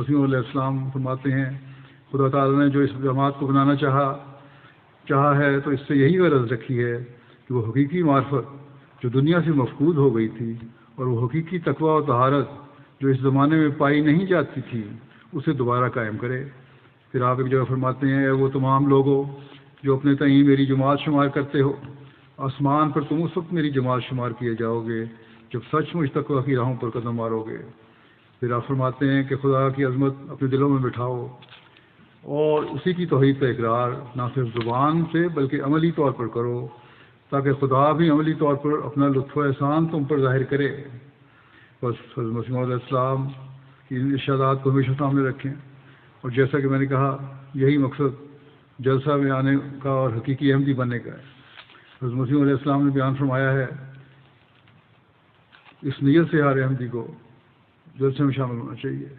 मसीह अलैहिस्सलाम फरमाते हैं, खुदा ताला ने जो इस जमात को बनाना चाहा है तो इससे यही गरज रखी है कि वो हकीकी मार्फत जो दुनिया से मफकूद हो गई थी और वो हकीकी तकवा और तहारत जो इस ज़माने में पाई नहीं जाती थी उसे दोबारा कायम करे। फिर आप एक जगह फरमाते हैं, वो तमाम लोगों जो अपने तईं मेरी जमात शुमार करते हो, आसमान पर तुम उस वक्त मेरी जमात शुमार किए जाओगे जब सचमुच तकवा की राहों पर कदम मारोगे। फिर आप फरमाते हैं कि खुदा की अज़मत अपने दिलों में बिठाओ और उसी की तौहीद का इकरार ना सिर्फ ज़ुबान से बल्कि अमली तौर पर करो, ताकि खुदा भी अमली तौर पर अपना लुत्फ़ व एहसान तुम पर ज़ाहिर करे। बस हज़रत मसीह मौऊद अलैहिस्सलाम की इन इरशादात को हमेशा सामने रखें, और जैसा कि मैंने कहा यही मकसद जलसा में आने का और हकीकी अहमदी बनने का है। हज़रत मसीह मौऊद अलैहिस्सलाम ने बयान फरमाया है, इस नीयत से हर अहमदी को जलसे में शामिल होना चाहिए।